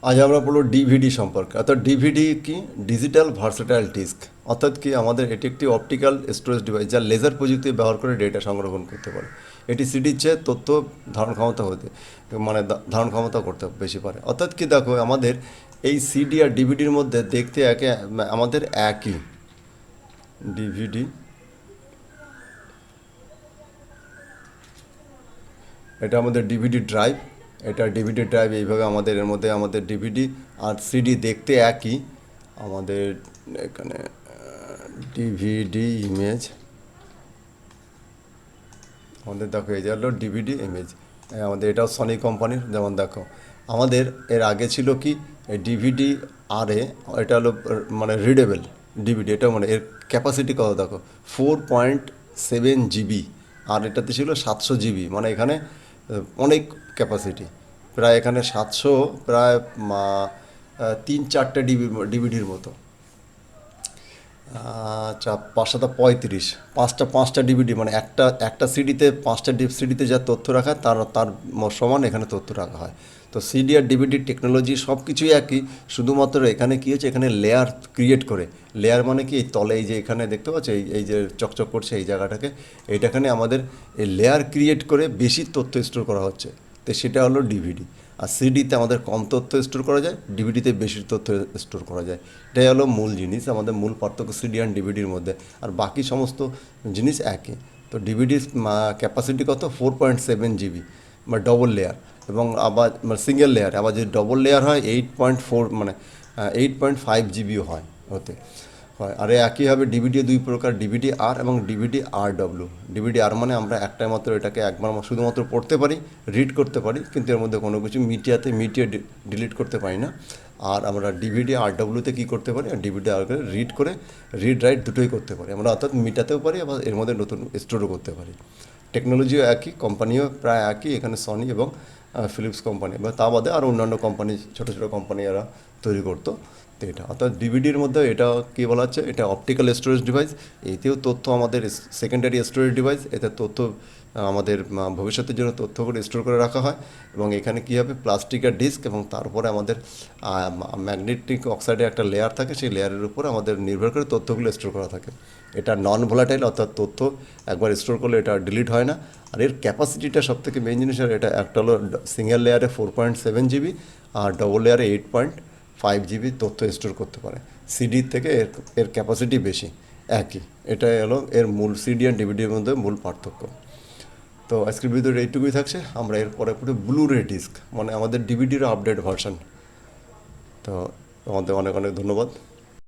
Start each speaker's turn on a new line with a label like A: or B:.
A: আজ আমরা বলবো ডিভিডি সম্পর্কে। অর্থাৎ ডিভিডি কি, ডিজিটাল ভার্সেটাইল ডিস্ক। অর্থাৎ কি, আমাদের এটি একটি অপটিক্যাল স্টোরেজ ডিভাইস যা লেজার প্রযুক্তি ব্যবহার করে ডেটা সংরক্ষণ করতে পারে। এটি সিডির চেয়ে তথ্য ধারণ ক্ষমতা হতে ধারণ ক্ষমতা করতে বেশি পারে। অর্থাৎ কি, দেখো আমাদের এই সিডি আর ডিভিডির মধ্যে দেখতে আমাদের একই। ডিভিডি, এটা আমাদের ডিভিডি ড্রাইভ, এটা ডিভিডি ড্রাইভ। এইভাবে আমাদের এর মধ্যে আমাদের ডিভিডি আর সিডি দেখতে একই। আমাদের এখানে ডিভিডি ইমেজ, আমাদের দেখো এই যে হলো ডিভিডি ইমেজ। আমাদের এটাও সনি কোম্পানির। যেমন দেখো আমাদের এর আগে ছিল কি, এই ডিভিডি আর এ, এটা হলো মানে রিডেবল ডিভিডি। এটা মানে এর ক্যাপাসিটি কত দেখো, 4.7 জিবি। আর এটাতে ছিল 700 জিবি। মানে এখানে অনেক ক্যাপাসিটি, প্রায় এখানে 700, প্রায় 3-4টে ডিভিডির মতো। আচ্ছা, 5 7 35, পাঁচটা ডিভিডি, মানে একটা একটা সিডিতে 5টা সিডিতে যা তথ্য রাখা হয় তার তার সমান এখানে তথ্য রাখা হয়। তো সিডি আর ডিভিডির টেকনোলজি সব কিছুই একই, শুধুমাত্র এখানে কী হচ্ছে, এখানে লেয়ার ক্রিয়েট করে। লেয়ার মানে কি, এই তলে এই যে এখানে দেখতে পাচ্ছ এই এই যে চকচক করছে এই জায়গাটাকে, এইটাখানে আমাদের এই লেয়ার ক্রিয়েট করে বেশি তথ্য স্টোর করা হচ্ছে। তো সেটা হলো ডিভিডি। আর সিডিতে আমাদের কম তথ্য স্টোর করা যায়, ডিভিডিতে বেশি তথ্য স্টোর করা যায়। এটাই হলো মূল জিনিস, আমাদের মূল পার্থক্য সিডি আর ডিভিডির মধ্যে। আর বাকি সমস্ত জিনিস একই। তো ডিভিডির ক্যাপাসিটি কত, 4.7 জিবি, বা ডবল লেয়ার। এবং আবার সিঙ্গেল লেয়ার, আবার যদি ডবল লেয়ার হয় 8.4, মানে 8.5 জিবিও হয় ওতে হয়। আর একইভাবে ডিভিডি দুই প্রকার, ডিভিডি আর এবং ডিভিডি আর ডব্লিউ। ডিভিডি আর মানে আমরা একটাই মাত্র এটাকে একবার শুধুমাত্র পড়তে পারি, রিড করতে পারি, কিন্তু এর মধ্যে কোনো কিছু মিডিয়া ডিলিট করতে পারি না। আর আমরা ডিভিডি আর ডব্লিউতে কী করতে পারি, আর ডিভিডি আর রিড রাইট দুটোই করতে পারি আমরা। অর্থাৎ মিটাতেও পারি, আবার এর মধ্যে নতুন স্টোরও করতে পারি। টেকনোলজিও একই, কোম্পানিও প্রায় একই। এখানে সনি এবং ফিলিপস কোম্পানি, বা তা বাদে আরও অন্যান্য কোম্পানি, ছোটো ছোটো কোম্পানি এরা তৈরি করতো। তো এটা অর্থাৎ ডিভিডির মধ্যে এটা কী বলা হচ্ছে, এটা অপটিক্যাল স্টোরেজ ডিভাইস। এতেও তথ্য আমাদের সেকেন্ডারি স্টোরেজ ডিভাইস। এতে তথ্য আমাদের ভবিষ্যতের জন্য তথ্যগুলো স্টোর করে রাখা হয়। এবং এখানে কী হবে, প্লাস্টিকের ডিস্ক, এবং তারপরে আমাদের ম্যাগনেটিক অক্সাইডের একটা লেয়ার থাকে, সেই লেয়ারের উপর আমাদের নির্ভর করে তথ্যগুলো স্টোর করা থাকে। এটা নন ভোলাটাইল, অর্থাৎ তথ্য একবার স্টোর করলে এটা ডিলিট হয় না। আর এর ক্যাপাসিটিটা সব থেকে মেইন জিনিস। আর এটা একটা হলো সিঙ্গেল লেয়ারে 4.7 জিবি, আর ডবল লেয়ারে 8.5 জিবি তথ্য স্টোর করতে পারে। সিডির থেকে এর ক্যাপাসিটি বেশি, একই। এটাই হলো এর মূল, সিডি আর ডিভিডির মধ্যে মূল পার্থক্য। তো আজকের ভিডিওটা এইটুকুই থাকছে। আমরা এরপরে ব্লু রে ডিস্ক, মানে আমাদের ডিভিডির আপডেট ভার্সন। তো আমাদের অনেক অনেক ধন্যবাদ।